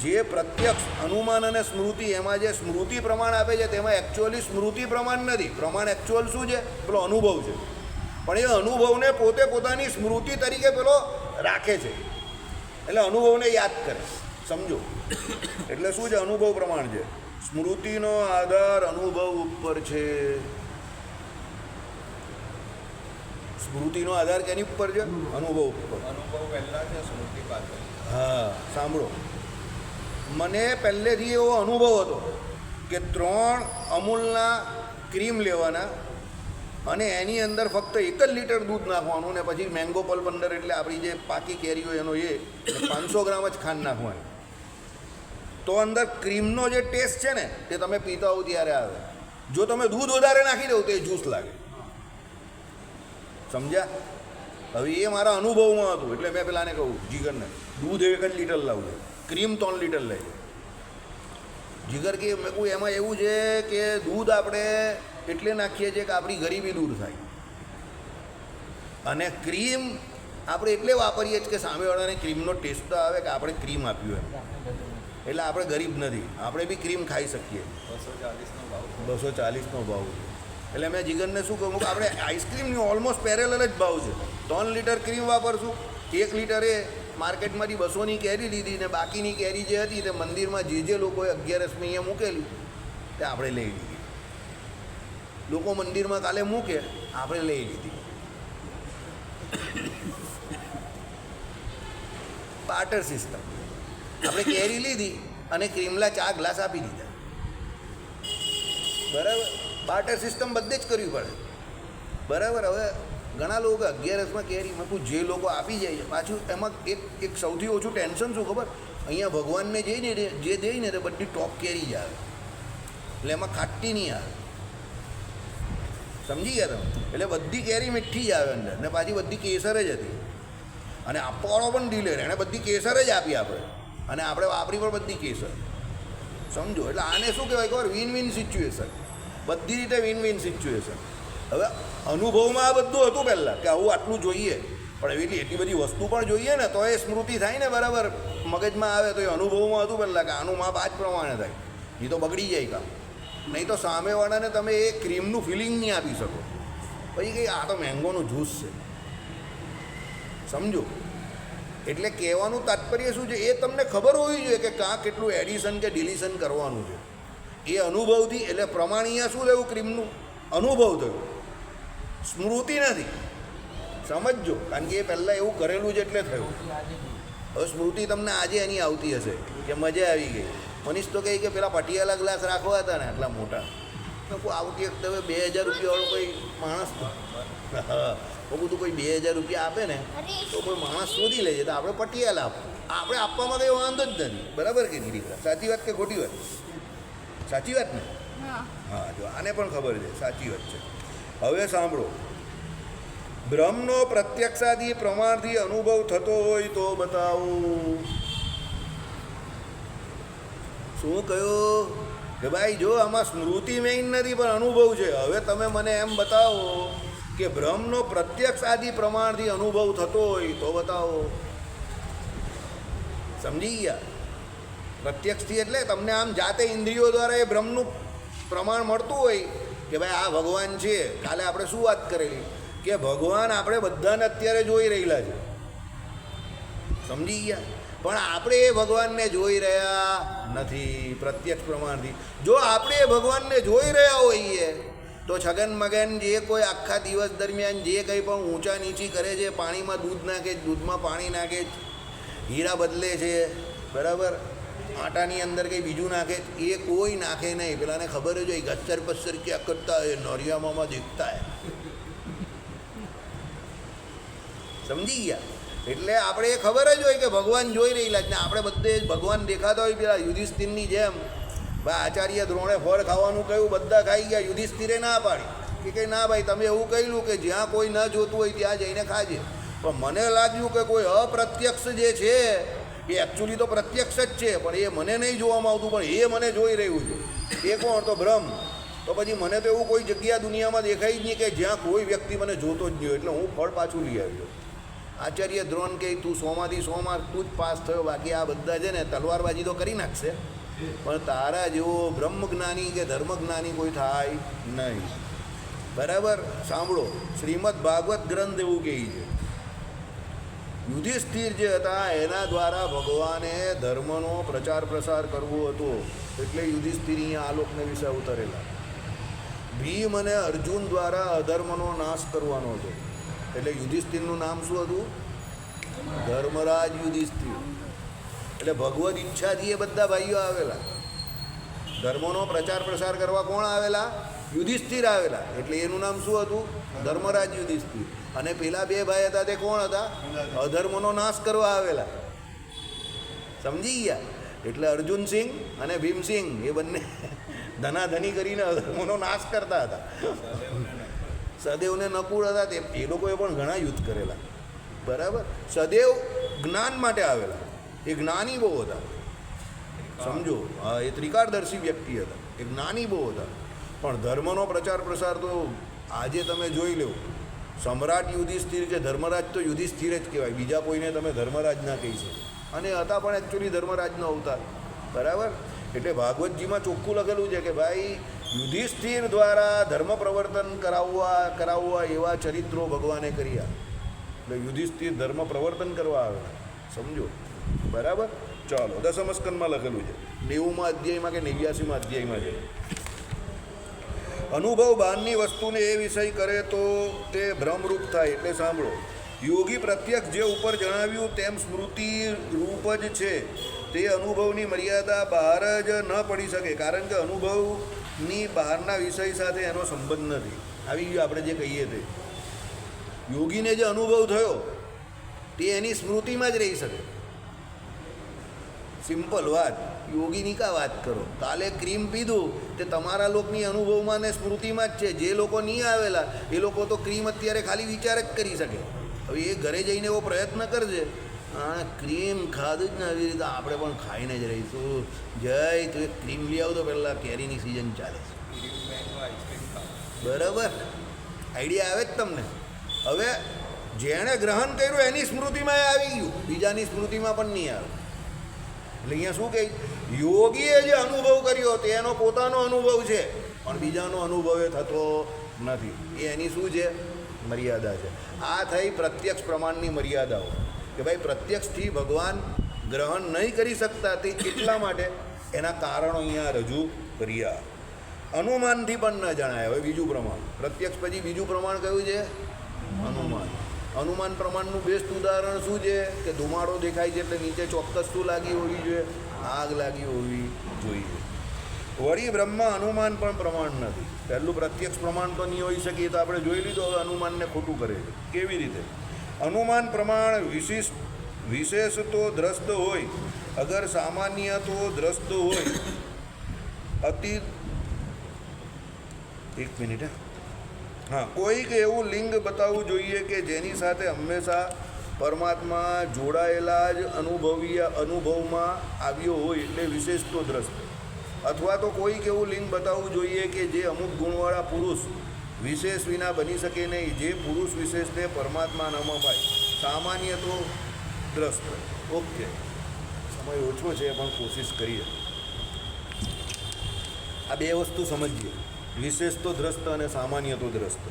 જે પ્રત્યક્ષ અનુમાન અને સ્મૃતિ, એમાં જે સ્મૃતિ પ્રમાણ આપે છે તેમાં એકચ્યુઅલી સ્મૃતિ પ્રમાણ નથી. પ્રમાણ એકચ્યુઅલ શું છે? પેલો અનુભવ છે. પણ એ અનુભવને પોતે પોતાની સ્મૃતિ તરીકે પેલો રાખે છે, એટલે અનુભવને યાદ કરે. સમજો, એટલે શું છે? અનુભવ પ્રમાણ છે. સ્મૃતિનો આધાર અનુભવ ઉપર છે. સ્મૃતિનો આધાર કેની ઉપર છે? અનુભવ ઉપર. અનુભવ પહેલા છે, સ્મૃતિ પાછળ. હા, સાંભળો, મને પહેલેથી એવો અનુભવ હતો કે 3 અમૂલના ક્રીમ લેવાના અને એની અંદર ફક્ત 1 જ લીટર દૂધ નાખવાનું ને પછી મેંગો પલ્પ અંદર, એટલે આપણી જે પાકી કેરી હોય એનો એ 500 ગ્રામ જ ખાંડ નાખવાની. તો અંદર ક્રીમનો જે ટેસ્ટ છે ને તે તમે પીતા હો ત્યારે આવે. જો તમે દૂધ વધારે નાખી દો તો એ જ્યુસ લાગે. સમજ્યા? હવે એ મારા અનુભવમાં હતું એટલે મેં પેલાને કહું, જીગરને, દૂધ 1 જ લીટર લાવજો, ક્રીમ 3 લીટર લેજો. જીગર કે મેં કહું એમાં એવું છે કે દૂધ આપણે એટલે નાખીએ છીએ કે આપણી ગરીબી દૂર થાય, અને ક્રીમ આપણે એટલે વાપરીએ છીએ કે સામેવાળાને ક્રીમનો ટેસ્ટ તો આવે કે આપણે ક્રીમ આપ્યું એમ. એટલે આપણે ગરીબ નથી, આપણે બી ક્રીમ ખાઈ શકીએ. 240નો ભાવ. 240નો ભાવ છે. એટલે મેં જીગરને શું કહું કે આપણે આઈસ્ક્રીમની ઓલમોસ્ટ પેરેલલ જ ભાવ છે. 3 લીટર ક્રીમ વાપરશું, 1 લીટર એ માર્કેટમાંથી 200ની કેરી લીધી ને બાકીની કેરી જે હતી તે મંદિરમાં જે લોકોએ 11સમી અહીંયા મૂકેલી તે આપણે લઈ લીધી. લોકો મંદિરમાં કાલે મૂકે, આપણે લઈ લીધી. Barter system. આપણે કેરી લીધી અને ક્રીમલા 4 ગ્લાસ આપી દીધા. બરાબર? બાર્ટર સિસ્ટમ બધે જ કરવી પડે. બરાબર? હવે ઘણા લોકો 11સમાં કેરી મૂકું જે લોકો આપી જાય છે, પાછું એમાં એક સૌથી ઓછું ટેન્શન શું ખબર? અહીંયા ભગવાનને જઈને જે દે ને તે બધી ટોપ કેરી જ આવે, એટલે એમાં ખાટી નહીં આવે. સમજી ગયા તમે? એટલે બધી કેરી મીઠી જ આવે અંદર, ને પાછી બધી કેસર જ હતી. અને આપવાવાળો પણ ડીલર, એણે બધી કેસર જ આપી આપણે, અને આપણે વાપરી પણ બધી કેસર. સમજો? એટલે આને શું કહેવાય ખબર? Win win situation. બધી રીતે વિન વિન સિચ્યુએશન. હવે અનુભવમાં આ બધું હતું પહેલાં કે આવું આટલું જોઈએ, પણ એટલી બધી વસ્તુ પણ જોઈએ ને તો એ સ્મૃતિ થાય ને બરાબર, મગજમાં આવે તો એ અનુભવમાં હતું પહેલાં કે આનું માપ આ જ પ્રમાણે થાય, એ તો બગડી જાય કામ. નહીં તો સામેવાળાને તમે એ ક્રીમનું ફિલિંગ નહીં આપી શકો. પછી કંઈ આ તો મેંગોનું જ્યુસ છે, સમજો. એટલે કહેવાનું તાત્પર્ય શું છે એ તમને ખબર હોવી જોઈએ કે કાં કેટલું એડિશન કે ડિલિશન કરવાનું છે. એ અનુભવથી, એટલે પ્રમાણ અહીંયા શું થયું ક્રીમનું? અનુભવ થયો, સ્મૃતિ નથી. સમજજો, કારણ કે એ પહેલાં એવું કરેલું છે એટલે થયું. હવે સ્મૃતિ તમને આજે એની આવતી હશે કે મજા આવી ગઈ. મનીષ તો કહે કે પેલા પટિયાલા ગ્લાસ રાખવા હતા ને આટલા મોટા, તો આવતી વખતે હવે 2000 રૂપિયાવાળો કોઈ માણસ, હા બધું કોઈ 2000 રૂપિયા આપે ને તો કોઈ માણસ શોધી લે છે, તો આપણે પટિયાલા આપણે આપવામાં કંઈ વાંધો જ નથી. બરાબર કે નહીં દીકરા? સાચી વાત કે ખોટી વાત? સાચી વાત ને? હા, જો આને પણ ખબર છે સાચી વાત છે. હવે સાંભળો, બ્રહ્મનો પ્રત્યક્ષાદી પ્રમાણથી અનુભવ થતો હોય તો બતાવો. શું કહ્યું કે ભાઈ જો આમાં સ્મૃતિ મેઇન નથી પણ અનુભવ છે. હવે તમે મને એમ બતાવો કે બ્રહ્મનો પ્રત્યક્ષ આદિ પ્રમાણથી અનુભવ થતો હોય તો બતાવો. સમજી ગયા? પ્રત્યક્ષથી એટલે તમને આમ જાતે ઇન્દ્રિયો દ્વારા એ બ્રહ્મનું પ્રમાણ મળતું હોય કે ભાઈ આ ભગવાન છે. કાલે આપણે શું વાત કરેલી કે ભગવાન આપણે બધાને અત્યારે જોઈ રહેલા છે, સમજી ગયા? પણ આપણે એ ભગવાનને જોઈ રહ્યા નથી પ્રત્યક્ષ પ્રમાણથી. જો આપણે એ ભગવાનને જોઈ રહ્યા હોઈએ તો છગન મગન જે કોઈ આખા દિવસ દરમિયાન જે કંઈ પણ ઊંચા નીચી કરે છે, પાણીમાં દૂધ નાખે છે, દૂધમાં પાણી નાખે છે, હીરા બદલે છે, બરાબર, આટાની અંદર કંઈ બીજું નાખે, એ કોઈ નાખે નહીં. પેલાને ખબર જ હોય ગચ્ચર પચ્ચર ક્યાં કરતા હોય, નોરિયામાં દેખતા હે. સમજી ગયા? એટલે આપણે એ ખબર જ હોય કે ભગવાન જોઈ રહેલા જ ને. આપણે બધે જ ભગવાન દેખાતા હોય પેલા યુધિષ્ઠિરની જેમ. ભાઈ આચાર્ય દ્રોણે ફળ ખાવાનું કહ્યું, બધા ખાઈ ગયા. યુધિષ્ઠિરે ના પાડી કે ના ભાઈ તમે એવું કહેલું કે જ્યાં કોઈ ન જોતું હોય ત્યાં જઈને ખાજે. પણ મને લાગ્યું કે કોઈ અપ્રત્યક્ષ જે છે એ એકચ્યુઅલી તો પ્રત્યક્ષ જ છે, પણ એ મને નહીં જોવામાં આવતું, પણ એ મને જોઈ રહ્યું છે. એ કોણ? તો બ્રહ્મ. તો પછી મને તો એવું કોઈ જગ્યા દુનિયામાં દેખાય જ નહીં કે જ્યાં કોઈ વ્યક્તિ મને જોતો જ નહીં. એટલે હું ફળ પાછું લઈ આવ્યો. આચાર્ય દ્રોણ કહે તું 100માંથી 100 માર્ક તું જ પાસ થયો, બાકી આ બધા છે ને તલવારબાજી તો કરી નાખશે, પણ તારા જેવો બ્રહ્મજ્ઞાની કે ધર્મજ્ઞાની કોઈ થાય નહીં. બરાબર? સાંભળો, શ્રીમદ ભાગવત ગ્રંથ એવું કહે છે યુધિષ્ઠિર જે હતા એના દ્વારા ભગવાને ધર્મનો પ્રચાર પ્રસાર કરવો હતો, એટલે યુધિષ્ઠિર અહીંયા આલોકને વિશે અવતરેલા. ભીમ અને અર્જુન દ્વારા અધર્મનો નાશ કરવાનો હતો, એટલે યુધિષ્ઠિરનું નામ શું હતું? ધર્મરાજ યુધિષ્ઠિર. એટલે ભગવદ ઈચ્છાથી એ બધા ભાઈઓ આવેલા. ધર્મનો પ્રચાર પ્રસાર કરવા કોણ આવેલા? યુધિષ્ઠિર આવેલા. એટલે એનું નામ શું હતું? ધર્મરાજ યુધિષ્ઠિર. અને પેલા બે ભાઈ હતા તે કોણ હતા? અધર્મનો નાશ કરવા આવેલા. સમજી ગયા? એટલે અર્જુનસિંહ અને ભીમસિંહ એ બંને ધનાધની કરીને અધર્મનો નાશ કરતા હતા. સદેવને નકુળ હતા, તે એ લોકોએ પણ ઘણા યુદ્ધ કરેલા. બરાબર? સદેવ જ્ઞાન માટે આવેલા, એ જ્ઞાની બહુ હતા. સમજો, હા, એ ત્રિકાળદર્શી વ્યક્તિ હતા, એ જ્ઞાની બહુ હતા. પણ ધર્મનો પ્રચાર પ્રસાર તો આજે તમે જોઈ લો, સમ્રાટ યુધિષ્ઠિર કે ધર્મરાજ તો યુધિષ્ઠિર જ કહેવાય, બીજા કોઈને તમે ધર્મરાજ ના કહી શકો. અને હતા પણ એકચ્યુઅલી ધર્મરાજનો અવતાર. બરાબર? એટલે ભાગવતજીમાં ચોખ્ખું લખેલું છે કે ભાઈ યુધિષ્ઠિર દ્વારા ધર્મ પ્રવર્તન કરાવવા એવા ચરિત્રો ભગવાને કર્યા. એટલે યુધિષ્ઠિર ધર્મ પ્રવર્તન કરવા આવેલા. સમજો? બરાબર? ચાલો, 10મા સ્કંદમાં લખેલું છે, 90મા અધ્યાયમાં કે 89મા અધ્યાયમાં છે. અનુભવ બહારની વસ્તુને એ વિષય કરે તો તે ભ્રમરૂપ થાય. એટલે સાંભળો, યોગી પ્રત્યક્ષ જે ઉપર જણાવ્યું તેમ સ્મૃતિ રૂપ જ છે. તે અનુભવની મર્યાદા બહાર જ ન પડી શકે, કારણ કે અનુભવની બહારના વિષય સાથે એનો સંબંધ નથી. આવી ગયું આપણે જે કહીએ તે. યોગીને જે અનુભવ થયો તે એની સ્મૃતિમાં જ રહી શકે. સિમ્પલ વાત. યોગીની કા વાત કરો? કાલે ક્રીમ પીધું તે તમારા લોકની અનુભવમાં ને સ્મૃતિમાં જ છે. જે લોકો નહીં આવેલા એ લોકો તો ક્રીમ અત્યારે ખાલી વિચાર જ કરી શકે. હવે એ ઘરે જઈને એવો પ્રયત્ન કરજે, હા ક્રીમ ખાધું જ ને આવી રીતે આપણે પણ ખાઈને જ રહીશું. જય તું એક ક્રીમ લઈ આવતો, પહેલાં કેરીની સિઝન ચાલે છે. બરાબર, આઈડિયા આવે જ તમને. હવે જેણે ગ્રહણ કર્યું એની સ્મૃતિમાં એ આવી ગયું, બીજાની સ્મૃતિમાં પણ નહીં આવે. એટલે અહીંયા શું કહે, યોગીએ જે અનુભવ કર્યો તેનો પોતાનો અનુભવ છે, પણ બીજાનો અનુભવ એ થતો નથી. એ એની શું છે? મર્યાદા છે. આ થઈ પ્રત્યક્ષ પ્રમાણની મર્યાદાઓ, કે ભાઈ પ્રત્યક્ષથી ભગવાન ગ્રહણ નહીં કરી શકતા તે એટલા માટે એના કારણો અહીંયા રજૂ કર્યા. અનુમાનથી પણ ન જણાય. હવે બીજું પ્રમાણ, પ્રત્યક્ષ પછી બીજું પ્રમાણ કયું છે? અનુમાન. અનુમાન પ્રમાણનું બેસ્ટ ઉદાહરણ શું છે? કે ધુમાડો દેખાય છે એટલે નીચે ચોક્કસ શું લાગી હોવી જોઈએ? આગ લાગી હોવી જોઈએ. વળી બ્રહ્મ અનુમાન પણ પ્રમાણ નથી. પહેલું પ્રત્યક્ષ પ્રમાણ તો નહીં હોઈ શકે, તો આપણે જોઈ લીધું. હવે અનુમાનને ખોટું કરે છે. કેવી રીતે? અનુમાન પ્રમાણ વિશેષ તો દ્રષ્ટ હોય, અગર સામાન્ય તો દ્રષ્ટ હોય. અતિ એક મિનિટ હા, કોઈક એવું લિંગ બતાવવું જોઈએ કે જેની સાથે હંમેશા પરમાત્મા જોડાયેલા જ અનુભવમાં આવ્યો હોય, એટલે વિશેષ તો દ્રષ્ટ. અથવા તો કોઈક એવું લિંગ બતાવવું જોઈએ કે જે અમુક ગુણવાળા પુરુષ વિશેષ વિના બની શકે નહીં, જે પુરુષ વિશેષને પરમાત્મા ન પાય. સામાન્ય તો દ્રષ્ટ. ઓકે, સમય ઓછો છે પણ કોશિશ કરીએ. આ બે વસ્તુ સમજીએ, વિશેષ તો દ્રષ્ટ અને સામાન્ય તો દ્રષ્ટ.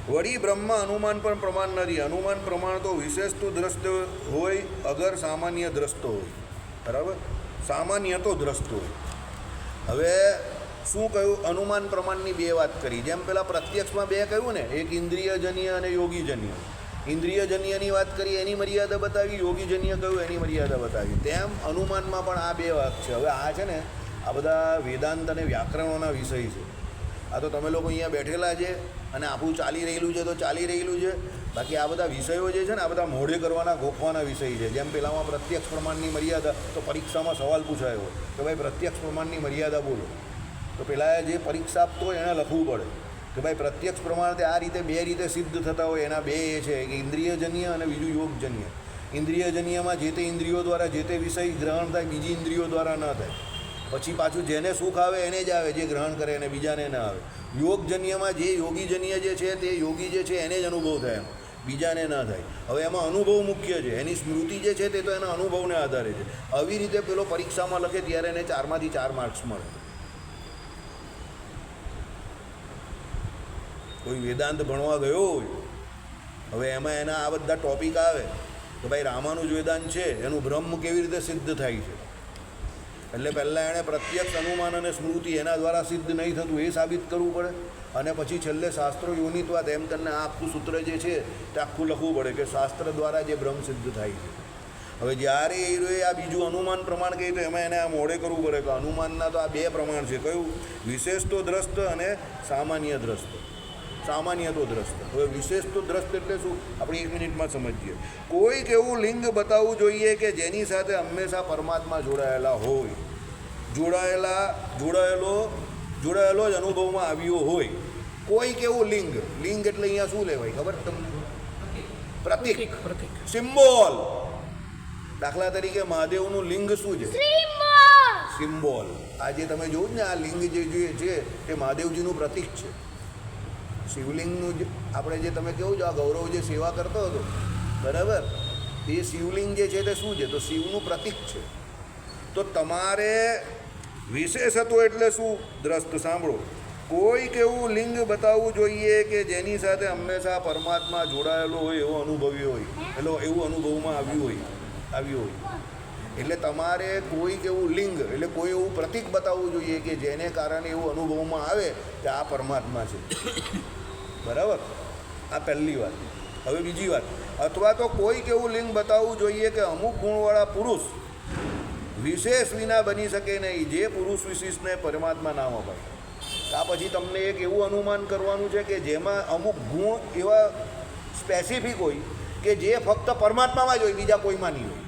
વળી બ્રહ્મ અનુમાન પણ પ્રમાણ નથી. અનુમાન પ્રમાણ તો વિશેષ તો દ્રષ્ટ હોય, અગર સામાન્ય દ્રષ્ટ હોય. બરાબર, સામાન્ય તો દ્રષ્ટ હોય. હવે શું કહ્યું? અનુમાન પ્રમાણની બે વાત કરી. જેમ પેલા પ્રત્યક્ષમાં બે કહ્યું ને, એક ઇન્દ્રિયજન્ય અને યોગીજન્ય. ઇન્દ્રિયજન્યની વાત કરી, એની મર્યાદા બતાવી. યોગીજન્ય કહ્યું, એની મર્યાદા બતાવી. તેમ અનુમાનમાં પણ આ બે વાત છે. હવે આ છે ને, આ બધા વેદાંત અને વ્યાકરણોના વિષય છે. આ તો તમે લોકો અહીંયા બેઠેલા છે અને આપણું ચાલી રહેલું છે તો ચાલી રહેલું છે. બાકી આ બધા વિષયો જે છે ને, આ બધા મોઢે કરવાના, ગોખવાના વિષય છે. જેમ પેલામાં પ્રત્યક્ષ પ્રમાણની મર્યાદા, તો પરીક્ષામાં સવાલ પૂછાયો હોય કે ભાઈ પ્રત્યક્ષ પ્રમાણની મર્યાદા બોલો, તો પેલા જે પરીક્ષા આપતો હોય એને લખવું પડે કે ભાઈ પ્રત્યક્ષ પ્રમાણ તે આ રીતે બે રીતે સિદ્ધ થતા હોય. એના બે એ છે કે ઇન્દ્રિયજન્ય અને બીજું યોગજન્ય. ઇન્દ્રિયજન્યમાં જે તે ઇન્દ્રિયો દ્વારા જે તે વિષય ગ્રહણ થાય, બીજી ઇન્દ્રિયો દ્વારા ન થાય. પછી પાછું જેને સુખ આવે એને જ આવે, જે ગ્રહણ કરે એને બીજાને ન આવે. યોગજન્યમાં જે યોગીજન્ય જે છે તે યોગી જે છે એને જ અનુભવ થાય, એનો બીજાને ન થાય. હવે એમાં અનુભવ મુખ્ય છે. એની સ્મૃતિ જે છે તે તો એના અનુભવને આધારે છે. આવી રીતે પેલો પરીક્ષામાં લખે ત્યારે એને 4માંથી 4 માર્ક્સ મળે. કોઈ વેદાંત ભણવા ગયો હોય, હવે એમાં એના આ બધા ટોપિક આવે કે ભાઈ રામાનુજ વેદાંત છે, એનું બ્રહ્મ કેવી રીતે સિદ્ધ થાય છે. એટલે પહેલાં એણે પ્રત્યક્ષ અનુમાન અને સ્મૃતિ એના દ્વારા સિદ્ધ નહીં થતું એ સાબિત કરવું પડે, અને પછી છેલ્લે શાસ્ત્રો યોનિત્વાત એમ કરીને આ આખું સૂત્ર જે છે તે આખું લખવું પડે કે શાસ્ત્ર દ્વારા જે બ્રહ્મ સિદ્ધ થાય છે. હવે જ્યારે એ આ બીજું અનુમાન પ્રમાણ કહે તો એમાં એને આ મોડે કરવું પડે કે અનુમાનના તો આ બે પ્રમાણ છે. કયું? વિશેષ તો દ્રષ્ટ અને સામાન્ય દ્રષ્ટ. સામાન્ય તો દ્રષ્ટ. હવે વિશેષ તો દ્રષ્ટ એટલે શું? આપણે 1 મિનિટમાં સમજીએ. કોઈક એવું લિંગ બતાવવું જોઈએ કે જેની સાથે હંમેશા પરમાત્મા જોડાયેલા હોય, જોડાયેલો જ અનુભવમાં આવ્યો હોય. કોઈક એવું લિંગ. લિંગ એટલે અહીંયા શું લેવાય ખબર તમને? પ્રતીક, સિમ્બોલ. દાખલા તરીકે મહાદેવનું લિંગ શું છે? સિમ્બોલ. આ જે તમે જોયું ને, આ લિંગ જે છે તે મહાદેવજીનું પ્રતીક છે. શિવલિંગનું જે આપણે જે તમે કેવું છો, આ ગૌરવ જે સેવા કરતો હતો, બરાબર, એ શિવલિંગ જે છે તે શું છે? તો શિવનું પ્રતીક છે. તો તમારે વિશેષ હતો એટલે શું? દ્રષ્ટ. સાંભળો, કોઈક એવું લિંગ બતાવવું જોઈએ કે જેની સાથે હંમેશા પરમાત્મા જોડાયેલો હોય, એવો અનુભવ્યો હોય, એટલે એવું અનુભવમાં આવ્યું હોય. એટલે તમારે કોઈક એવું લિંગ એટલે કોઈ એવું પ્રતીક બતાવવું જોઈએ કે જેને કારણે એવું અનુભવમાં આવે કે આ પરમાત્મા છે. બરાબર, આ પહેલી વાત. હવે બીજી વાત, અથવા તો કોઈક એવું લિંગ બતાવવું જોઈએ કે અમુક ગુણવાળા પુરુષ વિશેષ વિના બની શકે નહીં, જે પુરુષ વિશેષને પરમાત્મા નામ અપાય. આ પછી તમને એક એવું અનુમાન કરવાનું છે કે જેમાં અમુક ગુણ એવા સ્પેસિફિક હોય કે જે ફક્ત પરમાત્મામાં જ હોય, બીજા કોઈમાં નહીં હોય.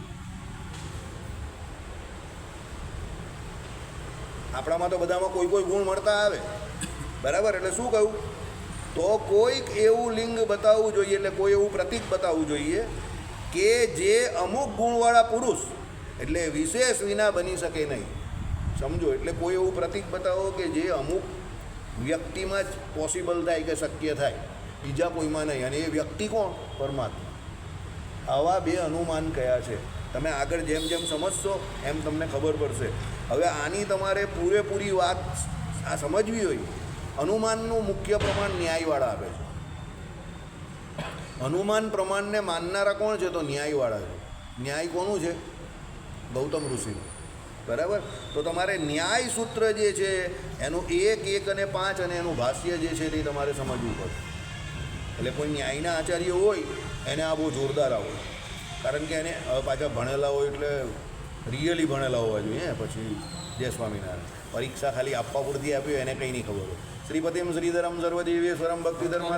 આપણામાં તો બધામાં કોઈ ગુણ મળતા આવે, બરાબર. એટલે શું કહ્યું? તો કોઈક એવું લિંગ બતાવવું જોઈએ, એટલે કોઈ એવું પ્રતીક બતાવવું જોઈએ કે જે અમુક ગુણવાળા પુરુષ એટલે વિશેષ વિના બની શકે નહીં. સમજો, એટલે કોઈ એવું પ્રતીક બતાવો કે જે અમુક વ્યક્તિમાં જ પોસિબલ થાય કે શક્ય થાય, બીજા કોઈમાં નહીં. અને એ વ્યક્તિ કોણ? પરમાત્મા. આવા બે અનુમાન કયા છે. તમે આગળ જેમ જેમ સમજશો એમ તમને ખબર પડશે. હવે આની તમારે પૂરેપૂરી વાત આ સમજવી હોય, અનુમાનનું મુખ્ય પ્રમાણ ન્યાયવાળા આપે છે. અનુમાન પ્રમાણને માનનારા કોણ છે? તો ન્યાયવાળા છે. ન્યાય કોનું છે? ગૌતમ ઋષિનું. બરાબર? તો તમારે ન્યાય સૂત્ર જે છે એનું 1, 1 અને 5 અને એનું ભાષ્ય જે છે તે તમારે સમજવું પડે. એટલે કોઈ ન્યાયના આચાર્ય હોય એને આ બહુ જોરદાર આવે, કારણ કે એને પાછા ભણેલા હોય, એટલે રિયલી ભણેલા હોવા જોઈએ. પછી જય સ્વામિનારાયણ. પરીક્ષા ખાલી આપવા પૂરતી આપી એને કંઈ નહીં ખબર હોય. શ્રીપતિમ શ્રીધરમ સર્વદેવીશ્વરમ ભક્તિધર્મ